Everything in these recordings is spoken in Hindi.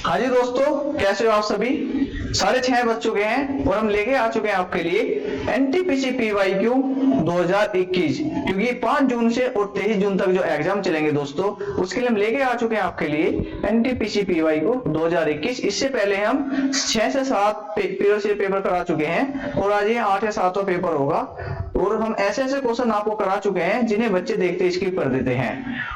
हाँ जी दोस्तों, कैसे हो आप सभी। 6:30 बज चुके हैं और हम लेके आ चुके हैं आपके लिए एनटीपीसी पीवाईक्यू 2021, क्योंकि 5 जून से और 23 जून तक जो एग्जाम चलेंगे दोस्तों, उसके लिए हम लेके आ चुके हैं आपके लिए एनटीपीसी पीवाईक्यू 2021। इससे पहले हम 6 से 7 पेपर करा चुके हैं और आज ये 8 या 7वां पेपर होगा। और हम ऐसे ऐसे क्वेश्चन आपको करा चुके हैं जिन्हें बच्चे देखते स्किप कर देते हैं।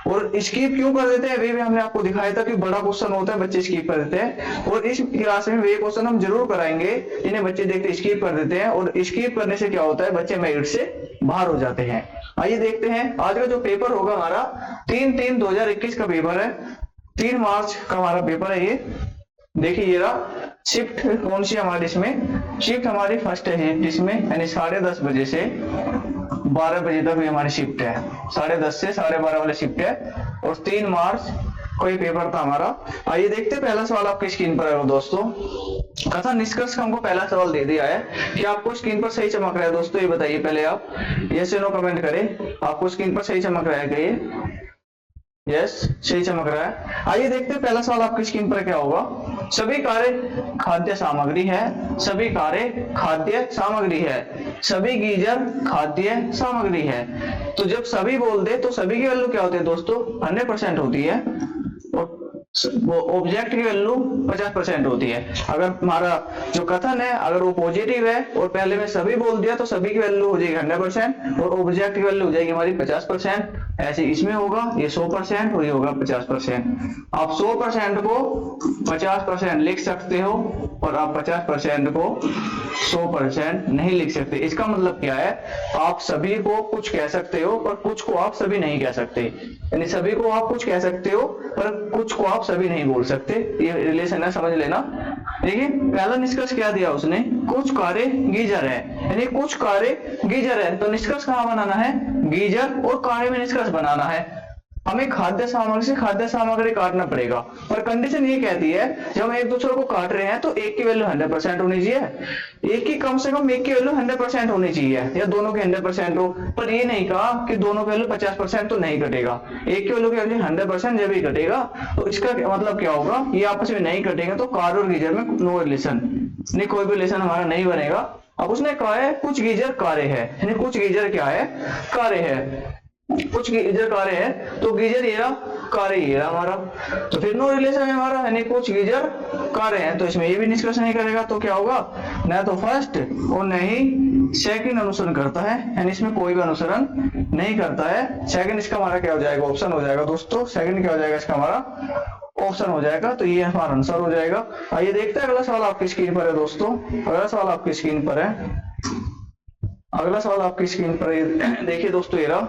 और स्किप क्यों कर देते हैं वे भी हमने आपको दिखाया था कि बड़ा क्वेश्चन होता है, बच्चे स्किप कर देते हैं। और इस क्लास में वे क्वेश्चन हम जरूर कराएंगे जिन्हें बच्चे देखते स्किप कर देते हैं। और स्किप करने से क्या होता है, बच्चे मेरिट से बाहर हो जाते हैं। आइए देखते हैं आज का जो पेपर होगा हमारा 3/3/2021 का पेपर है। 3 मार्च का हमारा पेपर है। ये देखिए, ये रहा। शिफ्ट कौन सी हमारी, इसमें शिफ्ट हमारी फर्स्ट है जिसमें, यानी 10:30 बजे से 12 बजे तक भी हमारी शिफ्ट है। 10:30 से 12:30 वाली शिफ्ट है। और 3 मार्च कोई पेपर था हमारा। आइए देखते हैं, पहला सवाल आपकी स्क्रीन पर है दोस्तों। कथन निष्कर्ष का हमको पहला सवाल दे दिया है कि आपको स्क्रीन पर सही चमक रहा है दोस्तों, ये बताइए पहले आप यस या नो कमेंट करें। आपको स्क्रीन पर सही चमक रहा है क्या ये? यस, सही चमक रहा है। आइए देखते हैं पहला सवाल आपकी स्क्रीन पर क्या होगा। सभी कार्य खाद्य सामग्री है, सभी कार्य खाद्य सामग्री है, सभी गीजर खाद्य सामग्री है। तो जब सभी बोल दे तो सभी की वैल्यू क्या होती है दोस्तों? 100% होती है। और वो ऑब्जेक्ट की वैल्यू 50% होती है। अगर हमारा जो कथन है अगर वो पॉजिटिव है और पहले में सभी बोल दिया तो सभी की वैल्यू हो जाएगी 100% और ऑब्जेक्ट की वैल्यू हो जाएगी हमारी 50%। ऐसे इसमें होगा ये 100% और ये होगा 50%। आप 100% को 50% लिख सकते हो और आप 50% को 100% नहीं लिख सकते। इसका मतलब क्या है, आप सभी को कुछ कह सकते हो पर कुछ को आप सभी नहीं कह सकते। यानी सभी को आप कुछ कह सकते हो पर कुछ को आप सभी नहीं बोल सकते। ये रिलेशन है, समझ लेना। देखिए पहला निष्कर्ष क्या दिया उसने, कुछ कार्य गीजर है, यानी कुछ कार्य गीजर है। तो निष्कर्ष कहां बनाना है? गीजर और कार्य में निष्कर्ष बनाना है। हमें खाद्य सामग्री से खाद्य सामग्री काटना पड़ेगा। पर कंडीशन ये कहती है जब हम एक दूसरे को काट रहे हैं तो एक की वैल्यू 100% होनी चाहिए। एक की कम से कम एक की वैल्यू 100% होनी चाहिए या दोनों की 100% हो। पर ये नहीं कहा कि दोनों की वैल्यू 50% तो नहीं कटेगा। एक की वैल्यू की वैल्यू 100% जब ही कटेगा तो इसका मतलब क्या होगा, ये आपस में नहीं कटेंगे तो कार्य और गीजर में नो रिलेशन, नहीं कोई भी रिलेशन हमारा नहीं बनेगा। अब उसने कहा है कुछ गीजर कार्य है, यानी कुछ गीजर क्या है? कार्य है। कुछ गीजर कार्य है तो गीजर ये रहा, कार्य ये रहा हमारा। तो फिर नो रिलेशन है हमारा, यानी कुछ गीजर कार्य है। तो इसमें ये भी निष्कर्ष नहीं करेगा तो क्या होगा, न तो फर्स्ट और न ही सेकंड अनुसरण करता है, यानी इसमें कोई भी अनुसरण नहीं करता है। सेकंड इसका हमारा क्या हो जाएगा? ऑप्शन हो जाएगा दोस्तों। सेकंड क्या हो जाएगा इसका? हमारा ऑप्शन हो जाएगा। तो ये हमारा आंसर हो जाएगा। आइए देखते हैं अगला सवाल आपकी स्क्रीन पर है दोस्तों। अगला सवाल आपकी स्क्रीन पर है। अगला सवाल आपकी स्क्रीन पर है, देखिए दोस्तों ये रहा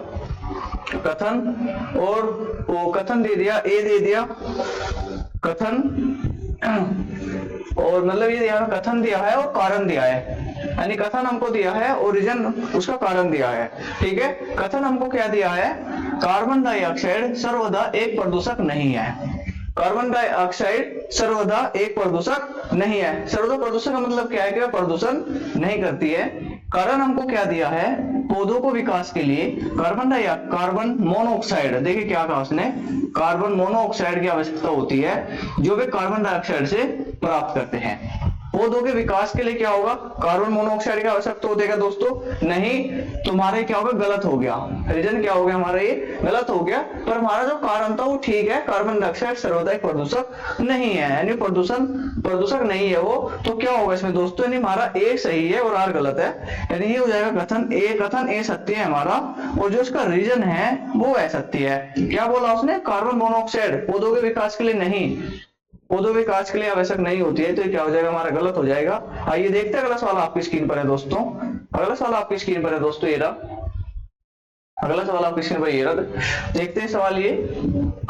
कथन। और वो कथन दे दिया, ए दे दिया कथन, और मतलब ये दिया कथन दिया है और कारण दिया है। यानी कथन हमको दिया है और रीजन उसका कारण दिया है। ठीक है, कथन हमको क्या दिया है, कार्बन डाइऑक्साइड सर्वदा एक प्रदूषक नहीं है। कार्बन डाइऑक्साइड सर्वदा एक प्रदूषक नहीं है। सर्वदा प्रदूषक का मतलब क्या है कि वह प्रदूषण नहीं करती है। कारण हमको क्या दिया है, पौधों को विकास के लिए कार्बन मोनोऑक्साइड, देखिए क्या कहा उसने, कार्बन मोनोऑक्साइड की आवश्यकता होती है जो वे कार्बन डाइऑक्साइड से प्राप्त करते हैं। पौधों के विकास के लिए क्या होगा, कार्बन मोनोऑक्साइड की आवश्यकता होती है दोस्तों? नहीं, तुम्हारे क्या होगा, गलत हो गया। रीजन क्या हो गया हमारा, ये गलत हो गया। पर हमारा जो कारण था वो ठीक है, कार्बन डाइऑक्साइड सर्वदा एक प्रदूषक नहीं है, यानी प्रदूषक नहीं है वो। तो क्या होगा इसमें दोस्तों, यानी हमारा ए सही है और आर गलत है। यानी ये हो जाएगा कथन ए सत्य है हमारा, और जो इसका रीजन है वो असत्य है। क्या बोला उसने, कार्बन मोनोऑक्साइड पौधों के विकास के लिए नहीं, पौधों के विकास के लिए आवश्यक नहीं होती है। तो ये क्या हो जाएगा हमारा, गलत हो जाएगा। आइए देखते हैं अगला सवाल आपकी स्क्रीन पर है दोस्तों। अगला सवाल आपकी स्क्रीन पर है दोस्तों ये रहा। अगला सवाल आपकी स्क्रीन पर ये रहा, देखते हैं सवाल। ये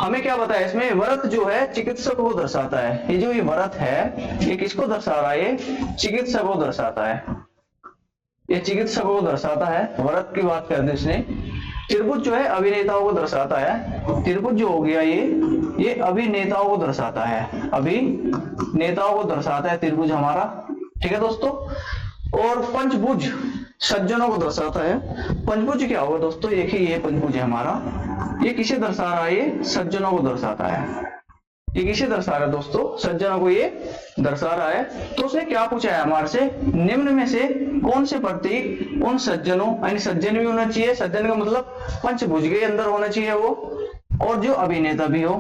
हमें क्या बताया इसमें, व्रत जो है चिकित्सक को दर्शाता है। ये जो ये व्रत है ये किसको दर्शा रहा है, ये चिकित्सक को दर्शाता है। ये चिकित्सक को दर्शाता है, व्रत की बात करते इसने। त्रिभुज जो है अभिनेताओं को दर्शाता है। त्रिभुज जो हो गया ये अभिनेताओं को दर्शाता है, अभिनेताओं को दर्शाता है त्रिभुज हमारा। ठीक है दोस्तों। और पंचभुज सज्जनों को दर्शाता है। पंचभुज क्या होगा दोस्तों, देखिए ये पंचभुज है हमारा, ये किसे दर्शा रहा है, ये सज्जनों को दर्शाता है। ये किसे दर्शा रहा है दोस्तों, सज्जनों को ये दर्शा रहा है। तो उसने क्या पूछा है हमारे से, निम्न में से कौन से प्रतीक उन सज्जनों, यानी सज्जन भी होना चाहिए, सज्जन का मतलब पंचभुज के अंदर होना चाहिए वो, और जो अभिनेता भी हो,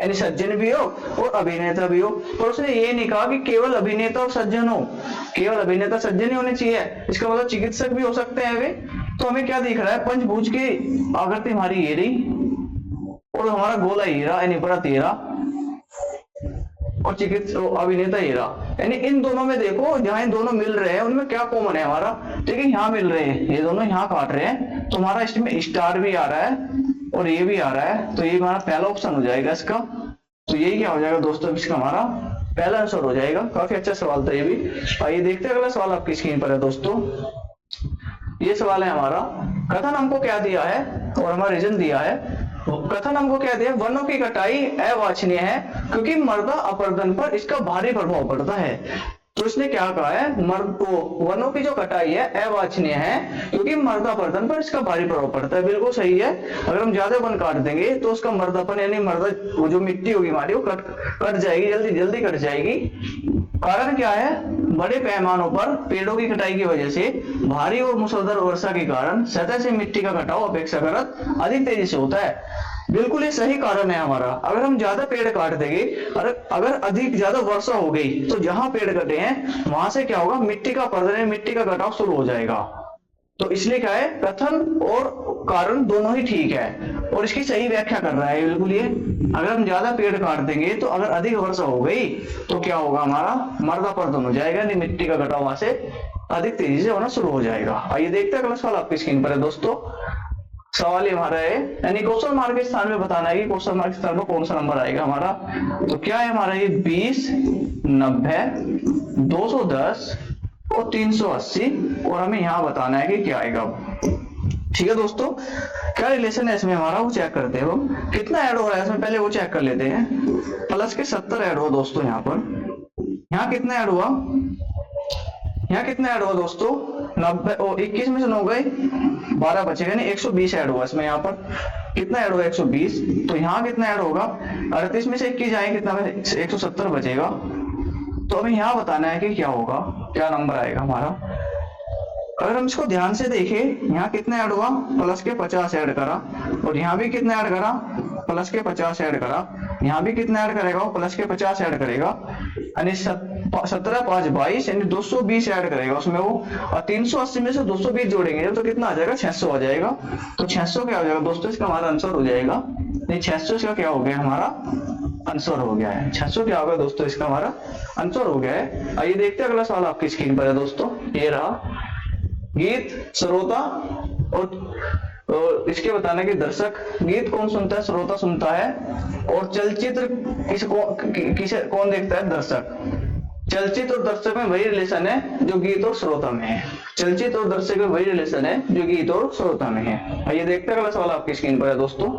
यानी सज्जन भी हो और अभिनेता भी हो। पर उसने ये नहीं कहा कि केवल अभिनेता और सज्जन हो, केवल अभिनेता सज्जन ही होने चाहिए, इसका मतलब चिकित्सक भी हो सकते हैं वे। तो हमें क्या दिख रहा है, पंचभुज की आकृति हमारी ये रही और हमारा गोला ये रहा, यानी व्रत ये रहा, और चिकित्सक अभिनेता ये रहा। यानी इन दोनों में देखो, जहां इन दोनों मिल रहे हैं उनमें क्या कॉमन है हमारा, देखिए यहाँ मिल रहे हैं, ये दोनों यहाँ काट रहे हैं, तो हमारा इसमें स्टार भी आ रहा है और ये भी आ रहा है, तो ये हमारा पहला ऑप्शन हो जाएगा इसका। तो यही क्या हो जाएगा दोस्तों, इसका हमारा पहला आंसर हो जाएगा। काफी अच्छा सवाल था ये भी। आइए देखते हैं अगला सवाल आपकी स्क्रीन पर है दोस्तों। ये सवाल है हमारा, कथन हमको क्या दिया है और हमारा रीजन दिया है। कथन हमको क्या दिया, वनों की कटाई अवांछनीय है क्योंकि मृदा अपरदन पर इसका भारी प्रभाव पड़ता है। तो इसने क्या कहा है, वनों की जो कटाई है अवांछनीय है क्योंकि मृदापर्दन पर इसका भारी प्रभाव पड़ता है। बिल्कुल सही है, अगर हम ज्यादा वन काट देंगे तो उसका मृदापन यानी मृदा, वो जो मिट्टी होगी हमारी वो कट जाएगी, जल्दी कट जाएगी। कारण क्या है, बड़े पैमानों पर पेड़ों की कटाई की वजह से भारी और मूसलाधार वर्षा के कारण सतह से मिट्टी का कटाव अपेक्षाकृत अधिक तेजी से होता है। बिल्कुल ये सही कारण है हमारा। अगर हम ज्यादा पेड़ काट देंगे, अगर अधिक ज्यादा वर्षा हो गई तो जहां पेड़ कटे हैं वहां से क्या होगा, मिट्टी का पर्दन, मिट्टी का कटाव शुरू हो जाएगा। तो इसलिए क्या है, कथन और कारण दोनों ही ठीक है और इसकी सही व्याख्या कर रहा है बिल्कुल ये। अगर हम ज्यादा पेड़ काट देंगे तो अगर अधिक वर्षा हो गई तो क्या होगा, हमारा मृदापर्दन हो जाएगा, नहीं मिट्टी का कटाव वहां से अधिक तेजी से होना शुरू हो जाएगा। आइए देखते हैं अगला सवाल आपकी स्क्रीन पर है दोस्तों। सवाल हमारा है, यानी क्वेश्चन मार्क के स्थान में बताना है कि क्वेश्चन मार्क के स्थान पर कौन सा नंबर आएगा हमारा। तो क्या है हमारा ये 20, 90, 210 और 380, और हमें यहाँ बताना है कि क्या आएगा। ठीक है दोस्तों, क्या रिलेशन है इसमें हमारा, वो चेक करते हैं हम। कितना ऐड हो रहा है इसमें, पहले वो चेक कर लेते हैं। प्लस के 70 ऐड हुआ दोस्तों यहाँ पर। यहाँ कितना ऐड हुआ, यहाँ कितना ऐड हुआ दोस्तों, 90 और 21 में से 9 गए, 12 बचेगा, यानी 120 ऐड हुआ इसमें। यहाँ पर कितना ऐड हुआ, 120। तो यहाँ कितना ऐड होगा, 38 में से 21 जाएंगे, कितना में 170 बचेगा। तो हमें यहाँ बताना है कि क्या होगा, क्या नंबर आएगा हमारा। अगर हम इसको ध्यान से देखें, यहाँ कितना ऐड हुआ, प्लस के 50 ऐड करा, और यहाँ भी कितना ऐड करा, प्लस के 50 ऐड करा, यहाँ भी कितना ऐड करेगा, प्लस के 50 ऐड करेगा, यानी 17 5 22, यानी 220 ऐड करेगा उसमें वो, और 380 में से 220 जोड़ेंगे तो कितना आ जाएगा, 600 आ जाएगा। तो 600 क्या हो जाएगा दोस्तों, इसका हमारा आंसर हो जाएगा। नहीं, 600 इसका क्या हो गया, हमारा आंसर हो गया है। 600 क्या होगा दोस्तों, इसका हमारा आंसर हो गया है। आइए देखते हैं अगला सवाल आपकी स्क्रीन पर है दोस्तों। ये रहा, गीत श्रोता और इसके बताने के दर्शक, गीत कौन सुनता है, श्रोता सुनता है, और चलचित्र किसे कौन देखता है, दर्शक। चलचित्र और दर्शक में वही रिलेशन है जो गीत और श्रोता में है। चलचित्र और दर्शक में वही रिलेशन है जो गीत और श्रोता में है। आइए देखते हैं अगला सवाल आपकी स्क्रीन पर है दोस्तों।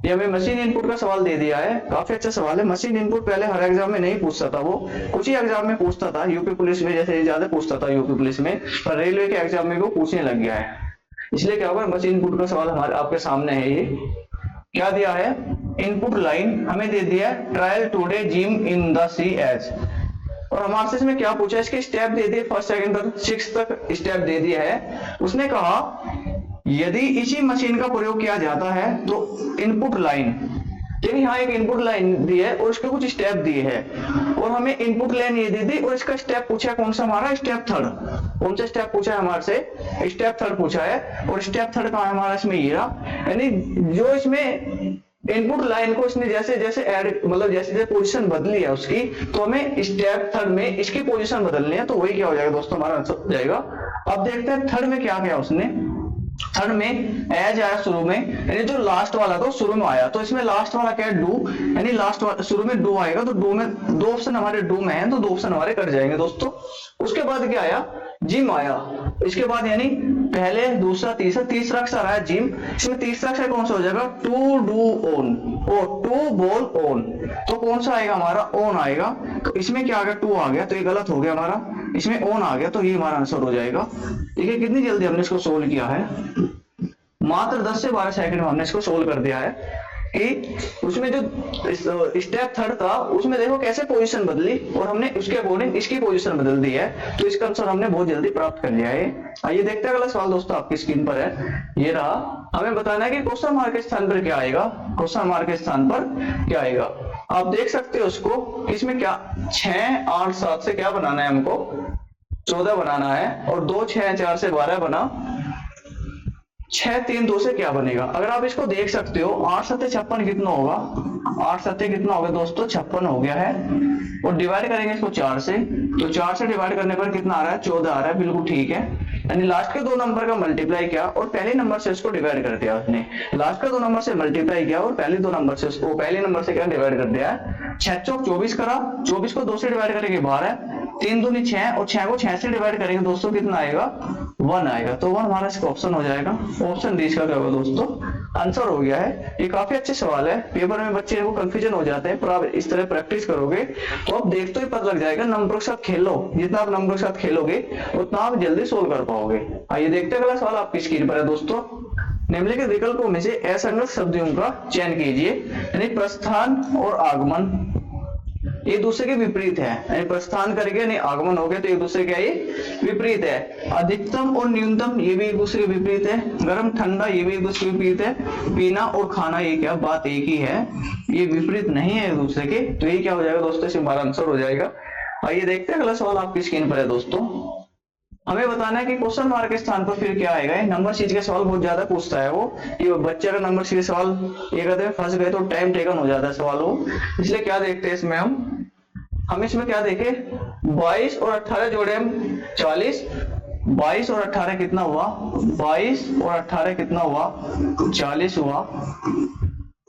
ये हमें मशीन इनपुट का सवाल दे दिया है, काफी अच्छा सवाल है। मशीन इनपुट पहले हर एग्जाम में नहीं पूछता था, वो कुछ ही एग्जाम में पूछता था, यूपी पुलिस में जैसे ज्यादा पूछता था यूपी पुलिस में, पर रेलवे के एग्जाम में वो पूछने लग गया है। इसलिए क्या होगा, मशीन इनपुट का सवाल हमारे आपके सामने है। ये क्या दिया है, इनपुट लाइन हमें दे दिया है, trial today gym in the sea age, और हमारे से इसमें क्या पूछा, इसके स्टेप दे दिए, फर्स्ट सेकंड तक 6 तक स्टेप दे दिया है। उसने कहा यदि इसी मशीन का प्रयोग किया जाता है तो इनपुट लाइन, देखिए यहाँ एक इनपुट लाइन दी है और उसके कुछ स्टेप दिए हैं, और हमें इनपुट लाइन ये दी थी और इसका स्टेप पूछा कौन सा, हमारा स्टेप थर्ड। कौन सा स्टेप पूछा है हमारे से, स्टेप थर्ड पूछा है, और स्टेप थर्ड कहाँ है हमारा, इसमें ये रहा। यानी जो इसमें इनपुट लाइन को इसने जैसे जैसे ऐड, मतलब जैसे जैसे पोजीशन बदली है उसकी, तो हमें स्टेप थर्ड में इसकी पोजीशन बदलनी है, तो वही क्या हो जाएगा दोस्तों, हमारा आंसर हो जाएगा। अब देखते हैं थर्ड में क्या किया उसने। थर्ड में एज आया शुरू में, यानी जो लास्ट वाला था शुरू में आया, तो इसमें लास्ट वाला क्या है, डू, यानी लास्ट वाला शुरू में डू आएगा, तो डू में 2 ऑप्शन हमारे डू में है, तो 2 ऑप्शन हमारे कट जाएंगे दोस्तों। उसके बाद क्या आया, जिम आया। इसके बाद यानी पहले दूसरा तीसरा अक्षर आया जिम, इसमें तीसरा अक्षर कौन सा हो जाएगा, टू डू ओन, और टू बॉल ओन, तो कौन सा आएगा हमारा, ओन आएगा। तो इसमें क्या आ गया, टू आ गया, तो ये गलत हो गया हमारा, इसमें ओन आ गया, तो ये हमारा आंसर हो जाएगा। देखिए कितनी जल्दी हमने इसको सोल्व किया है, मात्र 10 से 12 सेकंड में हमने इसको सोल्व कर दिया है। कि उसमें जो स्टेप थर्ड था उसमें देखो कैसे पोजीशन बदली और हमने उसके अकॉर्डिंग इसकी पोजीशन बदल दी है, तो इसका आंसर हमने बहुत जल्दी प्राप्त कर लिया है। आइए देखते हैं अगला सवाल दोस्तों, आपकी स्क्रीन पर है, ये रहा। हमें बताना है कि क्वेश्चन मार्क के स्थान पर क्या आएगा, क्वेश्चन मार्क के स्थान पर क्या आएगा। आप देख सकते हो उसको, इसमें क्या 6 8 7 से क्या बनाना है, हमको 14 बनाना है, और 2 6 4 से 12 बना, 6 3 2 से क्या बनेगा। अगर आप इसको देख सकते हो 8 7 56 कितना होगा, 8 7 कितना होगा दोस्तों 56 हो गया है, और डिवाइड करेंगे इसको 4 से, तो 4 से डिवाइड करने पर कितना आ रहा है 14 आ रहा है, बिल्कुल ठीक है। यानी लास्ट के 2 नंबर का मल्टीप्लाई किया और पहले नंबर से इसको डिवाइड कर दिया उसने, लास्ट के 2 नंबर से मल्टीप्लाई किया और पहले 2 नंबर से उसको पहले नंबर से क्या डिवाइड कर दिया है। 6 चौक 24 करा, 24 को 2 से डिवाइड करेंगे 12, 3 दूनी 6 और 6 को 6 से डिवाइड करेंगे दोस्तों कितना आएगा 1 आएगा, तो 1 हमारा इसका ऑप्शन हो जाएगा। ऑप्शन डी इसका क्या होगा दोस्तों, आंसर हो गया है। ये काफी अच्छे सवाल है, पेपर में बच्चे को कंफ्यूजन हो जाते हैं, पर आप इस तरह प्रैक्टिस करोगे तो आप देखते ही पता लग जाएगा। नंबरों के साथ खेलो, जितना आप नंबरों के साथ खेलोगे उतना आप जल्दी सोल्व कर पाओगे। आइए देखते हैं अगला सवाल आपकी स्क्रीन पर है दोस्तों। निम्नलिखित विकल्पों में से असंगत शब्दों का चयन कीजिए, यानी प्रस्थान और आगमन एक दूसरे के विपरीत है, यानी प्रस्थान करके यानी आगमन हो गया तो एक दूसरे के ये विपरीत है। अधिकतम और न्यूनतम ये भी एक दूसरे के विपरीत है। गर्म ठंडा ये भी एक दूसरे के विपरीत है। पीना और खाना ये क्या बात एक ही है, ये विपरीत नहीं है एक दूसरे के, तो ये क्या हो जाएगा दोस्तों, इसमें हमारा आंसर हो जाएगा। आइए देखते हैं अगला सवाल आपकी स्क्रीन पर है दोस्तों। हमें बताना है कि क्वेश्चन मार्क के स्थान पर फिर क्या आएगा। नंबर सीरीज के सवाल बहुत ज्यादा पूछता है वो, ये बच्चे अगर नंबर सीरीज सवाल ये कहते हैं फंस गए तो टाइम टेकन हो जाता है सवाल वो, इसलिए क्या देखते हैं इसमें हम इसमें क्या देखे 22 और 18 जोड़े हम 40, 22 और 18 कितना हुआ 22 और 18 कितना हुआ 40 हुआ,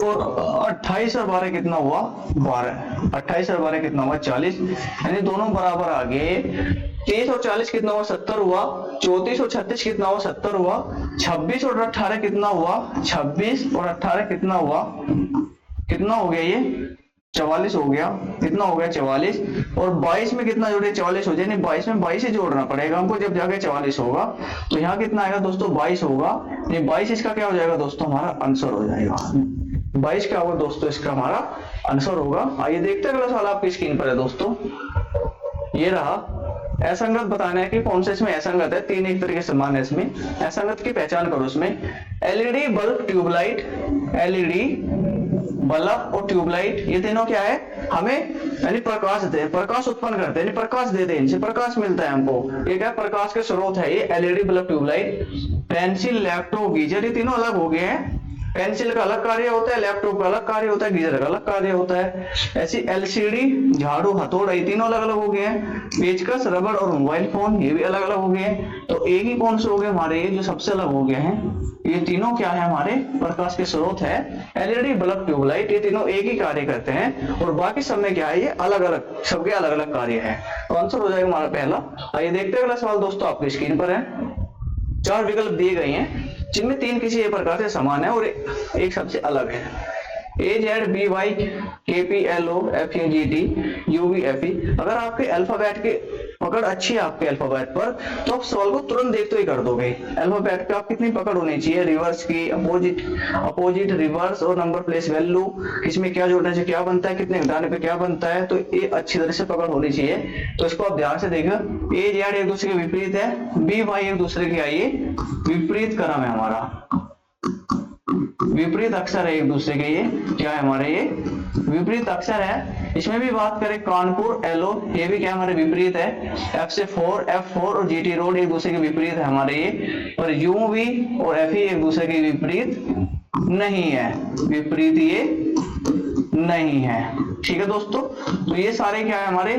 और 28 और 12 कितना हुआ 12, 28 और 12 कितना हुआ 40, यानी दोनों बराबर आ गए। 30 और 40 कितना हुआ 70 हुआ, 34 और 36 कितना हुआ 70 हुआ, 26 और 18 कितना हुआ 26 और 18 कितना हुआ, कितना हो गया ये 44 हो गया, कितना हो गया 44, और 22 में कितना जोड़े 44 हो जाए, नहीं 22 में 22 ही जोड़ना पड़ेगा हमको जब जाके 44 होगा, तो यहाँ कितना आएगा दोस्तों 22 होगा, ये 22 इसका क्या हो जाएगा दोस्तों हमारा आंसर हो जाएगा। 22 क्या होगा दोस्तों इसका हमारा आंसर होगा। आइए देखते हैं अगला सवाल आपकी स्क्रीन पर है दोस्तों, ये रहा। असंगत बताना है कि कौन से इसमें असंगत है, 3 एक तरीके समान है इसमें, असंगत की पहचान करो। इसमें LED bulb tubelight, LED bulb और ट्यूबलाइट ये तीनों क्या है, हमें यानी प्रकाश देते, प्रकाश उत्पन्न करते हैं, प्रकाश देते हैं, इनसे प्रकाश मिलता है हमको, ये क्या प्रकाश के स्रोत है ये LED bulb tubelight. Pencil laptop geyser ये तीनों अलग हो गए हैं, पेंसिल का अलग कार्य होता है, लैपटॉप का अलग कार्य होता है, गीजर का अलग कार्य होता है। ऐसी एलसीडी झाड़ू हथौड़ा ये तीनों अलग अलग हो गए हैं। पेचकस रबड़ और मोबाइल फोन ये भी अलग अलग हो गए हैं, तो एक ही कौन से हो गए हमारे ये जो सबसे अलग हो गए हैं, ये तीनों क्या है हमारे प्रकाश के स्रोत है। एलईडी बल्ब ट्यूबलाइट ये तीनों एक ही कार्य करते हैं, और बाकी सब में क्या है ये अलग अलग, सबके अलग अलग कार्य है, तो आंसर हो जाएगा हमारा पहला। आइए देखते हैं अगला सवाल दोस्तों, आपकी स्क्रीन पर है। 4 विकल्प दिए गए हैं जिनमें 3 किसी एक प्रकार से समान है और एक सबसे अलग है। A Z B Y K P L O F U G T U V F E. अगर आपके अल्फाबेट की पकड़ अच्छी है आपके अल्फाबेट पर, तो आप सवाल को तुरंत देखते ही कर दोगे। अल्फाबेट पे आप कितनी पकड़ होनी चाहिए, रिवर्स की, अपोजिट रिवर्स और नंबर प्लेस वैल्यू, इसमें क्या जोड़ने से क्या बनता है, कितने घटाने पे क्या बनता है, तो ये अच्छी तरह से पकड़ होनी चाहिए। तो इसको आप ध्यान से देखो, ए जेड एक दूसरे के विपरीत है, बी वाई एक दूसरे के आइए विपरीत क्रम है हमारा, विपरीत अक्षर है एक दूसरे के, ये क्या है हमारे ये विपरीत अक्षर है। इसमें भी बात करें कानपुर एलो ये भी क्या हमारे विपरीत है, एफ से 4 F4 और जीटी रोड एक दूसरे के विपरीत है हमारे ये, और यू वी और एफ एक दूसरे के विपरीत नहीं है, विपरीत ये नहीं है। ठीक है दोस्तों, तो ये सारे क्या है हमारे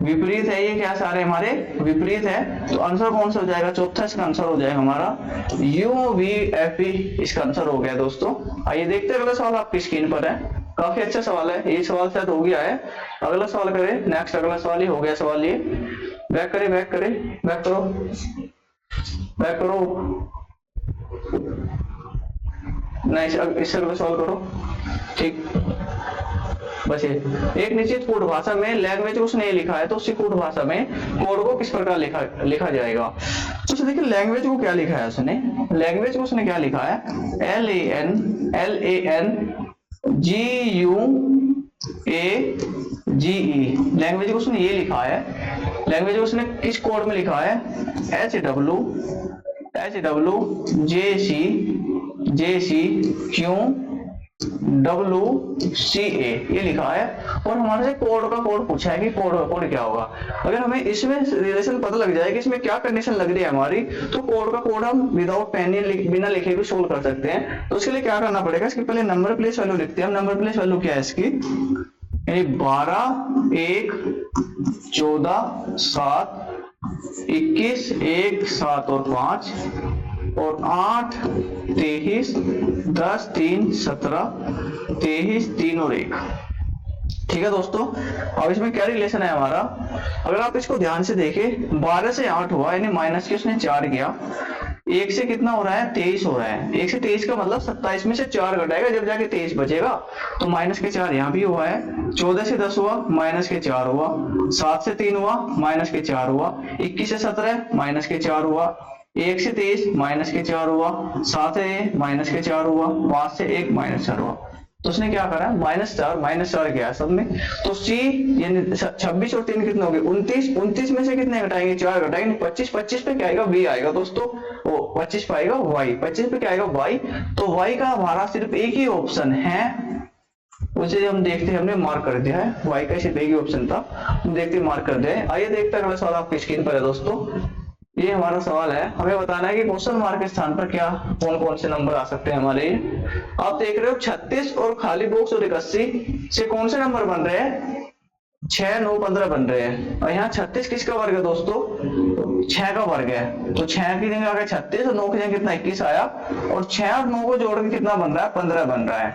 विपरीत है, ये क्या सारे हमारे विपरीत है, तो आंसर कौन सा हो जाएगा, चौथा इसका आंसर हो जाएगा हमारा यू वी एफ ई, इसका आंसर हो गया दोस्तों। आइए देखते हैं अगला सवाल आपकी स्क्रीन पर है, काफी अच्छा सवाल है, ये सवाल शायद हो गया है। अगला सवाल करें, नेक्स्ट अगला सवाल ही हो गया सवाल ये, बैक करें बैक करें बैक करो बैक करो, नहीं इससे अगला सवाल करो, ठीक। बस एक निश्चित कोड भाषा में लैंग्वेज उसने लिखा है, तो उसी कोड भाषा में कोड को किस प्रकार लिखा जाएगा। तो देखिए लैंग्वेज को क्या लिखा है उसने, लैंग्वेज को उसने क्या लिखा है, LAN GUAGE लैंग्वेज को उसने ये लिखा है, लैंग्वेज को उसने किस कोड में लिखा है, HWJCQWCA ये लिखा है। और हमारे से कोड का कोड पूछा है कि कोड का कोड क्या होगा। अगर हमें इसमें रिलेशन पता लग जाए कि इसमें क्या कंडीशन लग रही है हमारी, तो कोड का कोड हम विदाउट पेन बिना लिखे भी सोल्व कर सकते हैं। तो उसके लिए क्या करना पड़ेगा, इसके पहले नंबर प्लेस वैल्यू लिखते हैं। नंबर प्लेस वैल्यू क्या है इसकी, 12, 1, 14, 7, 21, 1, 7 और 5 और 8, 23, 10, 3, 17, 23, 3 और 1। ठीक है दोस्तों, अब इसमें क्या रिलेशन है हमारा, अगर आप इसको ध्यान से देखें, 12 से 8 हुआ यानी माइनस के उसने 4 किया। 1 से कितना हो रहा है, 23 हो रहा है। 1 से 23 का मतलब 27 में से 4 घटाएगा जब जाके 23 बचेगा, तो माइनस के 4 यहाँ भी हुआ है। 14 से 10 हुआ, माइनस के 4 हुआ। 7 से 3 हुआ, माइनस के 4 हुआ। 21 से 17, माइनस के 4 हुआ। 1 से 23, माइनस के 4 हुआ। 7 से माइनस के 4 हुआ। 5 से 1, माइनस 4 हुआ। तो उसने क्या करा, -4 क्या है सब में, तो सी यानी 26 और 3 कितने हो गए, 29 में से कितने घटाएंगे, 4 घटाएंगे। 25 पे क्या आएगा, v आएगा दोस्तों, वो 25 पे आएगा y, 25 पे क्या आएगा y। तो y का हमारा सिर्फ एक ही ऑप्शन है, उसे हम देखते हैं, हमने मार्क कर दिया है। y का सिर्फ एक ही ऑप्शन था, हम देखते मार्क कर दिया है। आइए देखते हैं अगला सवाल आपकी स्क्रीन पर है दोस्तों। ये हमारा सवाल है, हमें बताना है कि क्वेश्चन मार्क के स्थान पर क्या कौन कौन से नंबर आ सकते हैं हमारे। आप देख रहे हो 36 और खाली बॉक्स और 81 से कौन से नंबर बन रहे हैं, 6, 9, 15 बन रहे हैं। और यहाँ 36 किसका वर्ग है दोस्तों, 6 का वर्ग है। तो 6 की जगह आ गया 36 और 9 की जगह कितना 21 आया। और 6 और 9 को जोड़ के कितना बन रहा है, 15 बन रहा है।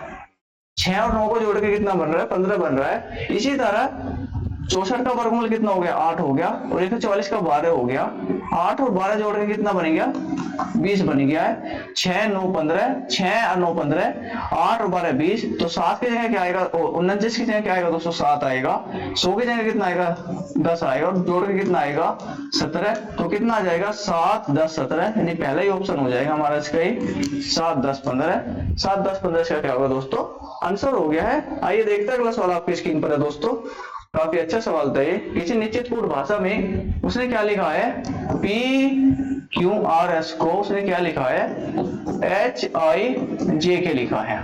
6 और 9 को जोड़ के कितना बन रहा है, 15 बन रहा है। इसी तरह 64 का वर्गमूल कितना हो गया, 8 हो गया। और 144 का 12 हो गया। 8 और 12 जोड़ के कितना बन गया, 20 बन गया है। 6, 9, 15, 6 और 9, 15, 8 और 12, 20। तो 7 की जगह क्या आएगा, 29 की जगह क्या आएगा दोस्तों, 7 आएगा। 100 की जगह कितना आएगा, 10 आएगा। और जोड़ के कितना आएगा, 17। तो कितना आ जाएगा, 7, 10, 17, यानी पहला ही ऑप्शन हो जाएगा हमारा इसका ही, 7, 10, 15। 7, 10, 15 इसका क्या होगा दोस्तों, आंसर हो गया है। आइए देखते हैं अगला सवाल आपकी स्क्रीन पर है दोस्तों। काफी अच्छा सवाल था ये। किसी निश्चित पूर्ण भाषा में उसने क्या लिखा है, PQRS को उसने क्या लिखा है, HIJ लिखा है।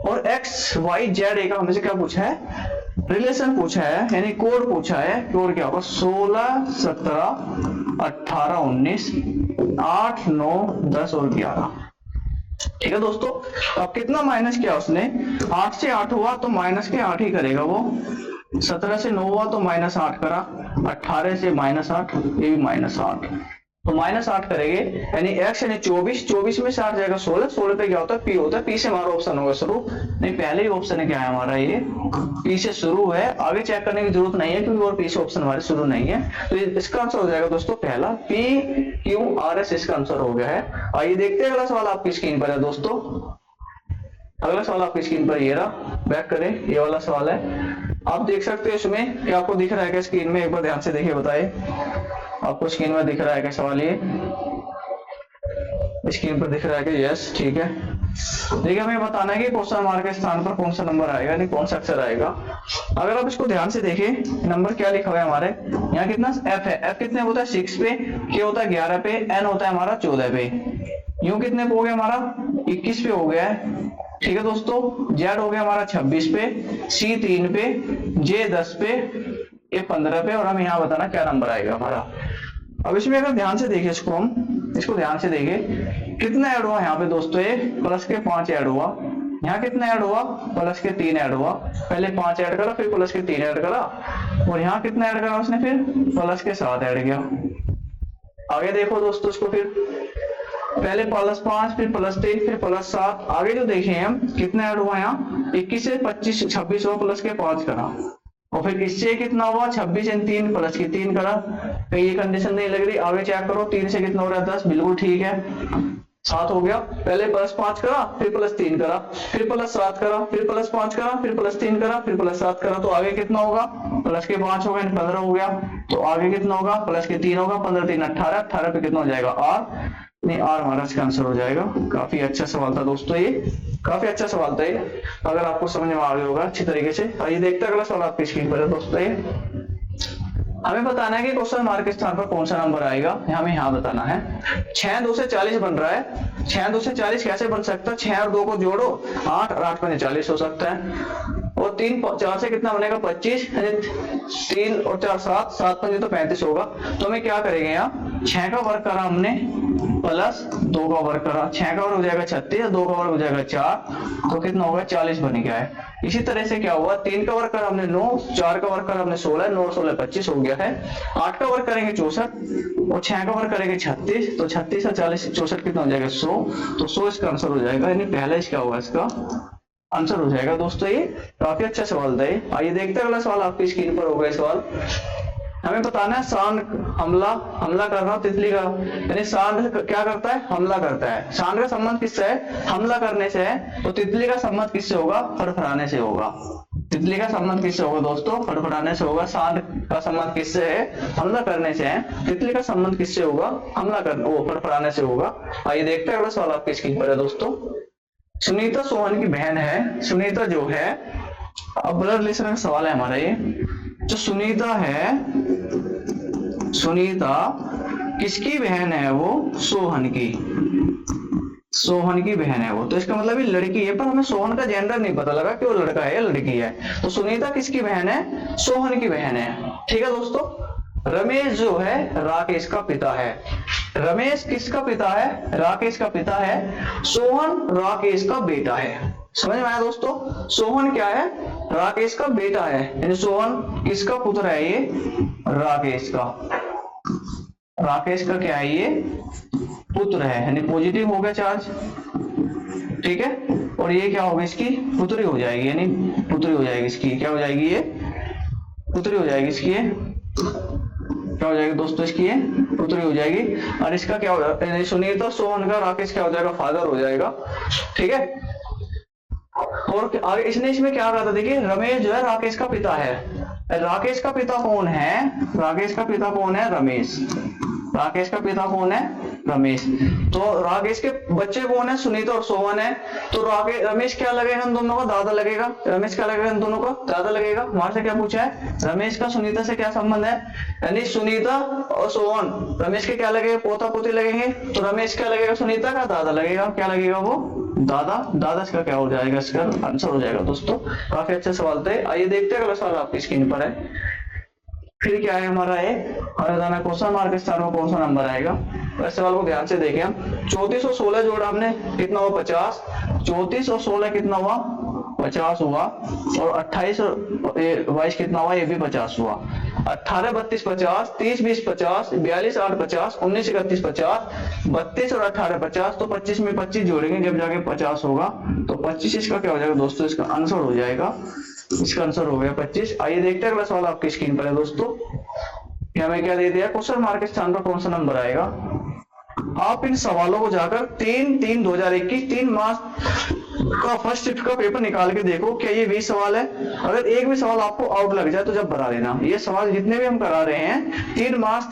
और XYZ का हमसे क्या पूछा है, रिलेशन पूछा है, यानी कोड पूछा है। कोड क्या होगा, 16, 17, 18, 19, 8, 9, 10 और 11। ठीक है दोस्तों, अब कितना माइनस किया उसने, 8 से 8 हुआ तो माइनस के 8 ही करेगा वो। 17 से 9 हुआ तो -8 करा। 18 से -8, ये भी -8, तो -8 करेंगे, यानी x यानी 24 में से 8 जाएगा 16 पे क्या होता है, p होता है। p से हमारा ऑप्शन होगा शुरू, नहीं पहले ही ऑप्शन है क्या है हमारा, ये p से शुरू है। आगे चेक करने की जरूरत नहीं है क्योंकि और p से ऑप्शन हमारे शुरू नहीं है। तो इसका आंसर हो जाएगा दोस्तों पहला, PQRS इसका आंसर हो गया है। आइए देखते हैं अगला सवाल आपकी स्क्रीन पर है दोस्तों। अगला सवाल आपकी स्क्रीन पर ये रहा, बैक करें, ये वाला सवाल है। आप देख सकते हो इसमें क्या आपको दिख रहा है क्या स्क्रीन में, एक बार ध्यान से देखिए, बताइए आपको स्क्रीन में दिख रहा है क्या सवाल, ये स्क्रीन पर दिख रहा है कि यस, ठीक है। देखिए हमें बताना है कि क्वेश्चन मार्क के स्थान पर कौन सा नंबर आएगा, यानी कौन सा अक्षर आएगा। अगर आप इसको ध्यान से देखें, नंबर क्या लिखा हुआ है हमारे यहाँ, कितना f है, f कितने होता है 6 पे, k होता है 11 पे, n होता है हमारा 14 पे, u कितने पे हो गया हमारा 21 पे हो गया है। ठीक है दोस्तों, z हो गया हमारा 26 पे, c 3 पे, j 10 पे, a 15 पे, और हम यहाँ बताना क्या नंबर आएगा हमारा। अब इसमें अगर ध्यान से देखें इसको, हम इसको ध्यान से देखें, कितना ऐड हुआ यहाँ पे दोस्तों, ये प्लस के 5 ऐड हुआ। यहाँ कितना ऐड हुआ, प्लस के 3 ऐड हुआ। पहले 5 ऐड करा, फिर प्लस के 3 ऐड करा, और यहाँ कितना ऐड करा उसने, फिर प्लस के 7 ऐड किया। आगे देखो दोस्तों इसको, फिर पहले +5, फिर +3, फिर +7। आगे जो देखें हम, कितना ऐड हुआ यहाँ, 21 से 25, 26 हुआ, प्लस के 5 करा। और फिर इससे कितना हुआ, 26 से 3, प्लस की 3 करा। कहीं ये कंडीशन नहीं लग रही, आगे चेक करो, 3 से कितना हो रहा है 10, बिल्कुल ठीक है, 7 हो गया। पहले +5 करा, फिर +3 करा, फिर +7 करा, फिर +5 करा, फिर +3 करा, फिर +7 करा। तो आगे कितना होगा, प्लस के 5 हो गए, 15 हो गया। तो आगे कितना होगा, प्लस के 3 होगा, 15 3 18, 18 पे कितना हो जाएगा, R, नहीं R हमारा इसका आंसर हो जाएगा। काफी अच्छा सवाल था दोस्तों ये, काफी अच्छा सवाल था ये, अगर आपको समझ में आ गया होगा अच्छी तरीके से। आइए देखते हैं अगला सवाल आपकी स्क्रीन पर है दोस्तों। ये हमें बताना है कि क्वेश्चन मार्क के स्थान पर कौन सा नंबर आएगा, हमें यहाँ बताना है। 6 2 से 40 बन रहा है। 6 2 से 40 कैसे बन सकता है? 6 और 2 को जोड़ो 8 और 8 5 40 हो सकता है। और 3 4 से कितना बनेगा? 25। 3 और 4 7, 7 5 तो 35 होगा। तो हमें क्या करेंगे यहाँ, 6 का वर्ग करा हमने प्लस 2 का वर्ग करा, 6 का वर्ग हो जाएगा 36, 2 का वर्ग हो जाएगा 4, तो कितना होगा? 40 बन गया है। इसी तरह से क्या हुआ, 3 का वर्ग करा हमने 9, 4 का वर्ग करा हमने 16, 9 16 25 हो गया है। 8 का वर्ग करेंगे 64 और 6 का वर्ग करेंगे 36, तो 36 और 40 64 कितना हो जाएगा? 100, तो 100 इसका आंसर हो जाएगा, यानी पहला इसका होगा, इसका आंसर हो जाएगा दोस्तों। ये काफी अच्छा सवाल था ये। आइए देखते हैं अगला सवाल आपकी स्क्रीन पर होगा। सवाल हमें बताना है सांड हमला कर रहा तितली का, यानी सांड क्या करता है? हमला करता है। सांड का संबंध किससे है? हमला करने से है। तो तितली का संबंध किससे होगा? फड़फड़ाने से होगा। तितली का संबंध किससे होगा दोस्तों? फड़फड़ाने से होगा। सांड का संबंध किससे है? हमला करने से है। तितली का संबंध किससे होगा? हमला करने, वो फड़फड़ाने से होगा। आइए देखते हैं अगला सवाल आपकी स्क्रीन पर है दोस्तों। सुनीता सोहन की बहन है। सुनीता जो है, अब ब्लड रिलेशन का सवाल है हमारा ये। जो सुनीता है, सुनीता किसकी बहन है? वो सोहन की, सोहन की बहन है वो। तो इसका मतलब ये लड़की है, पर हमें सोहन का जेंडर नहीं पता लगा कि वो लड़का है या लड़की है। तो सुनीता किसकी बहन है? सोहन की बहन है। ठीक है दोस्तों। रमेश जो है राकेश का पिता है। रमेश किसका पिता है? राकेश का पिता है। सोहन राकेश का बेटा है। समझ में आया दोस्तों? सोहन क्या है? राकेश का बेटा है, यानी सोहन किसका पुत्र है? ये राकेश का। राकेश का क्या है? ये पुत्र है, यानी पॉजिटिव हो गया चार्ज। ठीक है। और ये क्या होगा? इसकी पुत्री हो जाएगी, यानी पुत्री हो जाएगी इसकी। क्या हो जाएगी? ये पुत्री हो जाएगी इसकी। ये क्या हो जाएगी दोस्तों? इसकी ये पुत्री हो जाएगी। और इसका क्या हो जाएगा? सुनीता सोहन का राकेश क्या हो जाएगा? फादर हो जाएगा। ठीक है। और आगे इसमें क्या कहा था? देखिए, रमेश जो है राकेश का पिता है। राकेश का पिता कौन है? राकेश का पिता कौन है? रमेश। राकेश का पिता कौन है? रमेश। तो राकेश के बच्चे कौन है? सुनीता और सोहन है। तो रमेश क्या लगेगा इन दोनों का? दादा लगेगा। रमेश क्या लगेगा इन दोनों का? दादा लगेगा। वहां से क्या पूछा है? रमेश का सुनीता से क्या संबंध है? यानी सुनीता और सोहन रमेश के क्या लगेगा? पोता पोती लगेंगे। तो रमेश क्या लगेगा? सुनीता का दादा लगेगा। क्या लगेगा वो? दादा। दादा इसका क्या हो जाएगा? इसका आंसर हो जाएगा दोस्तों। काफी अच्छा सवाल थे। आइए देखते हैं अगला सवाल आपकी स्क्रीन पर है। फिर क्या है हमारा? हमें क्वेश्चन मार्क के स्थान में कौन सा नंबर आएगा? इस सवाल को ध्यान से देखें हम। 34 और 16 जोड़ा हमने, कितना हुआ? 50। 34 और 16 कितना हुआ? 50 हुआ। और 28 और 22 कितना हुआ? ये भी 50 हुआ। 18 32 50, 30 20 50, 42 8 50, 19 31 50, 32 और 18 50, तो 25 में 25 जोड़ेंगे जब जाके 50 होगा। तो 25 इसका क्या हो जाएगा दोस्तों? इसका आंसर हो जाएगा। इसका आंसर हो गया 25। आइए देखते हैं अगला सवाल आपकी स्क्रीन पर है दोस्तों। हमें क्या दे दिया? क्वेश्चन मार्क के स्थान पर कौन सा नंबर आएगा? आप इन सवालों को जाकर 3/3/2021 3 मार्च का फर्स्ट शिफ्ट का पेपर निकाल के देखो, क्या ये 20 सवाल है? अगर एक भी सवाल आपको आउट लग जाए तो जब बता देना। ये सवाल जितने भी हम करा रहे हैं 3 मार्च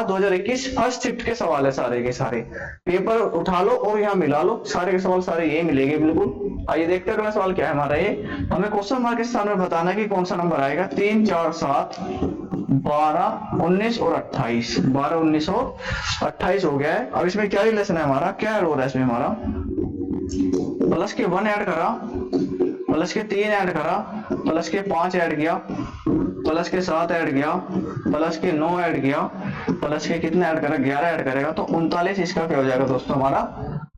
2021 फर्स्ट शिफ्ट के सवाल है, सारे के सारे। पेपर उठा लो और यहाँ मिला लो, सारे के सवाल सारे ये मिलेंगे बिल्कुल। आइए देखते हैं अगला सवाल क्या है हमारा। ये हमें क्वेश्चन मार्क के स्थान में बताना है कि कौन सा नंबर आएगा। 3 4 7 12 19 और 28। 12 19 और 28 हो गया है। अब इसमें क्या रिलेशन है हमारा? क्या हो रहा है इसमें हमारा? प्लस के 1 ऐड करा, प्लस के 3 ऐड करा, प्लस के 5 ऐड किया, प्लस के 7 ऐड किया, प्लस के 9 ऐड किया, प्लस के कितने ऐड करा? 11 ऐड करेगा। तो 39 इसका क्या हो जाएगा दोस्तों? हमारा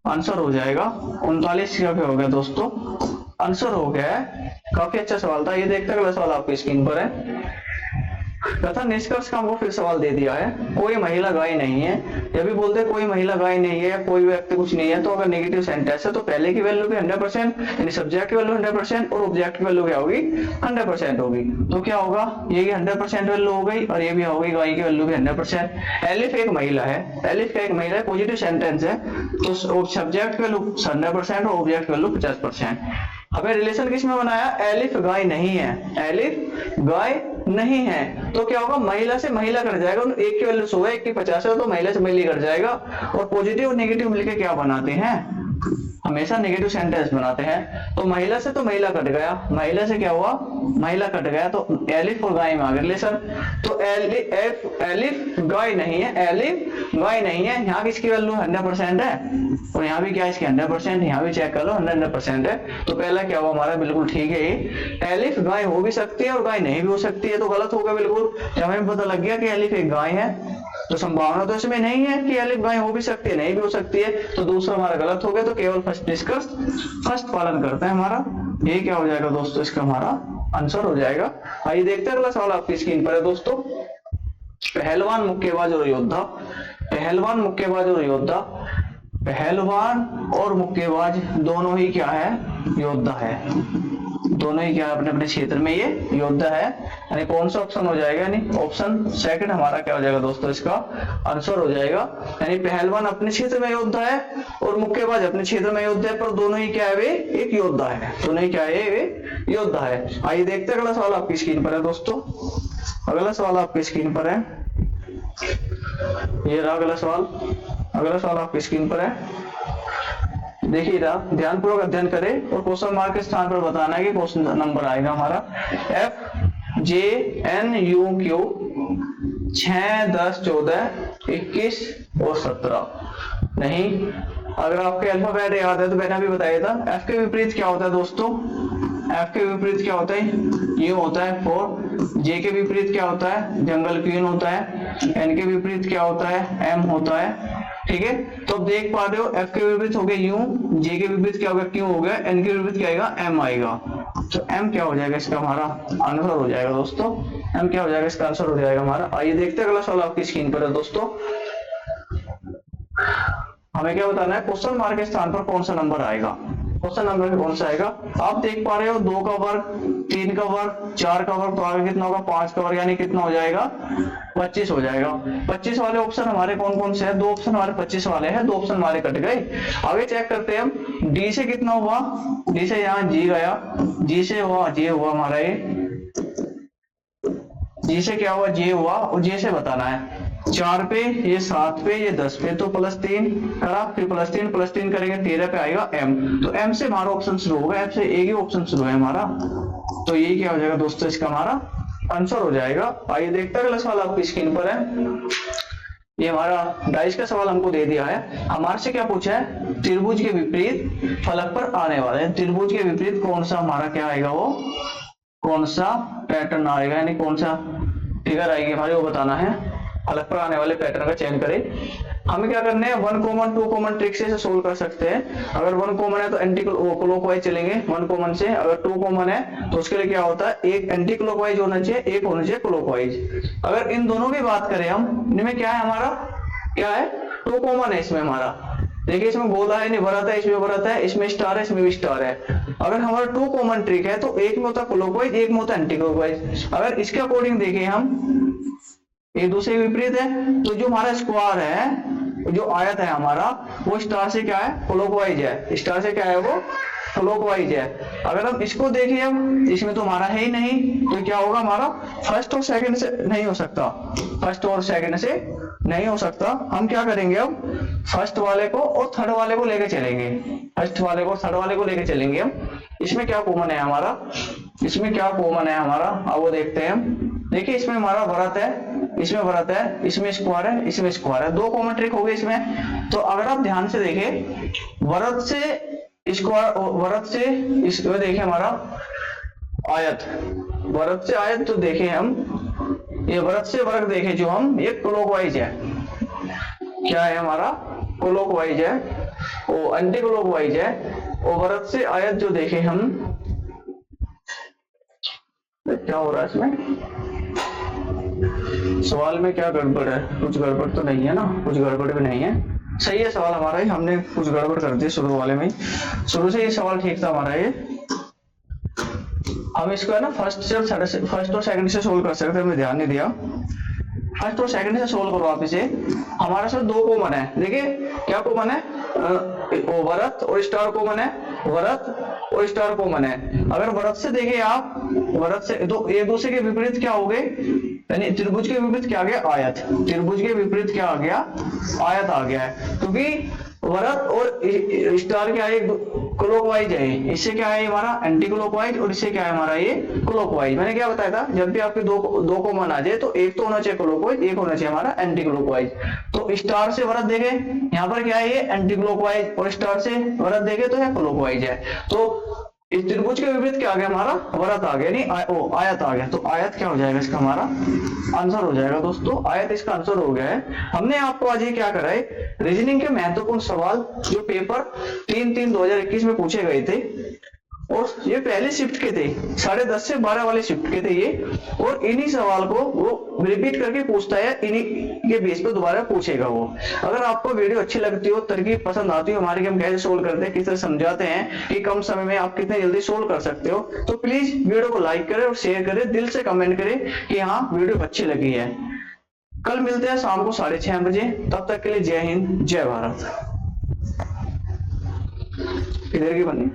आंसर हो जाएगा 39 का क्या हो गया दोस्तों? आंसर हो गया है। काफी अच्छा सवाल था। ये देखते हैं अगला सवाल आपकी स्क्रीन पर है। तथा निष्कर्ष का हमको फिर सवाल दे दिया है। कोई महिला गाय नहीं है। जब भी बोलते हैं कोई महिला गाय नहीं है, कोई व्यक्ति कुछ नहीं है, तो अगर नेगेटिव सेंटेंस है तो पहले की वैल्यू भी 100%, यानी सब्जेक्ट की वैल्यू 100% और ऑब्जेक्ट की वैल्यू क्या होगी? 100% होगी। तो क्या होगा? ये 100% वैल्यू हो गई और ये भी हो गई, गाय की वैल्यू भी 100%। एलिफ एक महिला है, एलिफ का एक महिला है, पॉजिटिव सेंटेंस है, तो सब्जेक्ट की वैल्यू 100% और ऑब्जेक्ट की वैल्यू 50%। हमें रिलेशन किस में बनाया? एलिफ गाय नहीं है, एलिफ गाय नहीं है। तो क्या होगा? महिला से महिला कट जाएगा। एक की वैल्यू 100 है, एक की 50 है, तो महिला से महिला कट जाएगा। और पॉजिटिव और नेगेटिव मिलकर क्या बनाते हैं? हमेशा नेगेटिव सेंटेंस बनाते हैं। तो महिला से तो महिला कट गया, महिला से क्या हुआ, महिला कट गया, तो एलिफ और गाय में आ गए रिलेशन। तो एलिफ गाय नहीं है, एलिफ गाय नहीं है, यहाँ किसकी वैल्यू 100% है, और यहाँ भी क्या है इसकी 100%, यहाँ भी चेक कर लो 100% है। तो पहला क्या हुआ हमारा, बिल्कुल ठीक है, ये एलिफ गाय हो भी सकती है और गाय नहीं भी हो सकती है, तो गलत होगा बिल्कुल। जब हमें पता लग गया कि एलिफ एक गाय है, तो संभावना तो इसमें नहीं है कि एलिफ गाय हो भी सकती है, नहीं भी हो सकती है, तो दूसरा हमारा गलत हो गया। तो केवल फर्स्ट डिस्कस, फर्स्ट पालन करते हैं हमारा, ये क्या हो जाएगा दोस्तों, इसका हमारा आंसर हो जाएगा। आइए देखते हैं अगला सवाल आपकी स्क्रीन पर है दोस्तों। पहलवान, मुक्केबाज और योद्धा, पहलवान, मुक्केबाज और योद्धा, पहलवान और मुक्केबाज दोनों ही क्या है, योद्धा है, दोनों ही क्या अपने अपने क्षेत्र में ये योद्धा है। यानी कौन सा ऑप्शन हो जाएगा, यानी ऑप्शन सेकंड हमारा क्या हो जाएगा दोस्तों, इसका आंसर हो जाएगा। यानी पहलवान अपने क्षेत्र में योद्धा है और मुक्केबाज अपने क्षेत्र में योद्धा है, पर दोनों ही क्या है, वे एक योद्धा है, दोनों ही क्या है, वे योद्धा है। आइए देखते हैं अगला सवाल आपकी स्क्रीन पर है दोस्तों। अगला सवाल आपकी स्क्रीन पर है, ये रहा अगला सवाल। अगला सवाल आपकी स्क्रीन पर है, देखिए ध्यानपूर्वक अध्ययन करें और क्वेश्चन मार्क के स्थान पर बताना है कि क्वेश्चन नंबर आएगा हमारा F J N U Q 6, 10, 14, 21 और 17 नहीं। अगर आपके अल्फाबेट याद है तो मैंने अभी बताया था, F के विपरीत क्या होता है दोस्तों, F के विपरीत क्या होता है, U होता है 4, J के विपरीत क्या होता है, जंगल क्वीन होता है, N के विपरीत क्या होता है, M होता है, ठीक है। तो अब देख पा रहे हो F के विपरीत हो गया U, J के विपरीत क्या होगा, Q हो गया, N के विपरीत क्या आएगा, M आएगा। तो M क्या हो जाएगा, इसका हमारा आंसर हो जाएगा दोस्तों, M क्या हो जाएगा, इसका आंसर हो जाएगा हमारा। आइए देखते हैं अगला सवाल आपकी स्क्रीन पर है दोस्तों। हमें क्या बताना है, क्वेश्चन मार्क के स्थान पर कौन सा नंबर आएगा, क्वेश्चन नंबर कौन सा आएगा। आप देख पा रहे हो 2 का वर्ग, 3 का वर्ग, 4 का वर्ग, तो आगे कितना होगा, 5 का वर्ग, यानी कितना हो जाएगा, 25 हो जाएगा। 25 वाले ऑप्शन हमारे कौन कौन से हैं, 2 ऑप्शन हमारे 25 वाले हैं, 2 ऑप्शन हमारे कट गए। आगे चेक करते हैं हम, डी से कितना हुआ, डी से यहाँ जी गया, जी से हुआ, जे हुआ हमारा ये, जी से क्या हुआ, जे हुआ, और जे से बताना है 4 पे, ये 7 पे, ये 10 पे, तो +3 करा, फिर +3 करेंगे 13 पे आएगा M। तो M से हमारा ऑप्शन शुरू होगा, M से एक ही ऑप्शन शुरू है हमारा, तो ये क्या हो जाएगा दोस्तों, इसका हमारा आंसर हो जाएगा। आइए देखते हैं अगला सवाल आपकी स्क्रीन पर है। ये हमारा डाइस का सवाल हमको दे दिया है, हमारे से क्या पूछा है, त्रिभुज के विपरीत फलक पर आने वाले, त्रिभुज के विपरीत कौन सा हमारा क्या आएगा, वो कौन सा पैटर्न आएगा, यानी कौन सा फिगर आएगी हमारे, वो बताना है। फलक पर आने वाले पैटर्न का चयन करें। हमें क्या करना है, 1 कॉमन 2 कॉमन ट्रिक से सोल्व कर सकते हैं। अगर 1 कॉमन है तो एंटी क्लॉकवाइज चलेंगे 1 कॉमन से, अगर 2 कॉमन है तो उसके लिए क्या होता है, एक एंटी क्लॉकवाइज होना चाहिए, एक होना चाहिए क्लॉकवाइज। अगर इन दोनों की बात करें हम, इनमें क्या है हमारा, क्या है, 2 कॉमन है इसमें हमारा, देखिए इसमें गोला है, नहीं भरत है, इसमें भरत है, इसमें स्टार है, इसमें भी स्टार है। अगर हमारा 2 कॉमन ट्रिक है तो एक में होता है क्लॉकवाइज, एक में होता है एंटी क्लॉकवाइज। अगर इसके अकॉर्डिंग देखें हम, एक दूसरे के विपरीत है, तो जो हमारा स्क्वायर है, जो आयत है हमारा, वो स्टार से क्या है, क्लॉकवाइज है, स्टार से क्या है, वो क्लॉकवाइज है। अगर हम इसको देखें, हम इसमें तो हमारा है ही नहीं, तो क्या होगा हमारा, फर्स्ट और सेकंड से नहीं हो सकता, फर्स्ट और सेकंड से नहीं हो सकता। हम क्या करेंगे, अब फर्स्ट वाले को और थर्ड वाले को लेके चलेंगे, फर्स्ट वाले को थर्ड वाले को लेके चलेंगे हम। इसमें क्या कॉमन है हमारा, इसमें क्या कॉमन है हमारा, अब वो देखते हैं हम। देखिए इसमें हमारा भरत है, इसमें भरत है, इसमें स्क्वायर है, इसमें स्क्वायर है, 2 कॉमन ट्रिक हो गए इसमें। तो अगर आप ध्यान से देखें, भरत से स्क्वायर, भरत से इसमें देखें हमारा आयत, भरत से आयत, तो देखें हम, ये भरत से वर्ग देखें जो हम, ये क्लॉकवाइज है, क्या है हमारा, क्लॉकवाइज है, और एंटी क्लॉकवाइज है। और भरत से आयत जो देखें हम, क्या हो रहा है इसमें, सवाल में क्या गड़बड़ है, कुछ गड़बड़ तो नहीं है ना, कुछ गड़बड़ भी नहीं है, सही है सवाल हमारा ही, हमने कुछ गड़बड़ कर दी शुरू वाले में, शुरू से ये सवाल ठीक था हमारा ये। हम इसको है ना फर्स्ट और सेकंड से सोल्व कर सकते हैं, हमने ध्यान नहीं दिया, फर्स्ट और सेकंड से सोल्व करो आप इसे। हमारे साथ 2 कॉमन है, देखिए क्या कॉमन है, भरत और स्टार कॉमन है, भरत और स्टार कॉमन है। अगर भरत से देखें आप, भरत से तो एक दूसरे के विपरीत क्या हो गए, यानी त्रिभुज के विपरीत क्या आ गया, आयत, त्रिभुज के विपरीत क्या आ गया, आयत आ गया है, क्योंकि वरत और स्टार क्या है, क्लॉकवाइज है, इससे क्या है हमारा एंटी क्लॉकवाइज और इससे क्या है हमारा ये क्लॉकवाइज। मैंने क्या बताया था, जब भी आपके दो दो कॉमन आ जाए तो एक तो होना चाहिए क्लॉकवाइज, एक होना चाहिए हमारा एंटी क्लॉकवाइज। तो स्टार से वरत देखे, यहाँ पर क्या है ये एंटी क्लॉकवाइज, और स्टार से वरत देखे तो है क्लॉकवाइज है। तो इस त्रिभुज के विपरीत क्या आ गया हमारा, वरत आ गया, नहीं आयत आ गया। तो आयत क्या हो जाएगा इसका हमारा आंसर हो जाएगा दोस्तों, आयत इसका आंसर हो गया है। हमने आपको आज ये क्या करा है, रीजनिंग के महत्वपूर्ण सवाल जो पेपर 3/3/2021 में पूछे गए थे, और ये पहले शिफ्ट के थे, 10:30 से 12 वाले शिफ्ट के थे ये, और इन्हीं सवाल को वो रिपीट करके पूछता है, इन्हीं के बेस पे दोबारा पूछेगा वो। अगर आपको वीडियो अच्छी लगती हो, तरकीब पसंद आती हो हमारी, हम कैसे सोल्व करते हैं, किस तरह समझाते हैं कि कम समय में आप कितने जल्दी सोल्व कर सकते हो, तो प्लीज वीडियो को लाइक करें और शेयर करें, दिल से कमेंट करें कि हाँ वीडियो अच्छी लगी है। कल मिलते हैं शाम को 6:30 बजे, तब तक के लिए जय हिंद जय भारत। इधर की बनी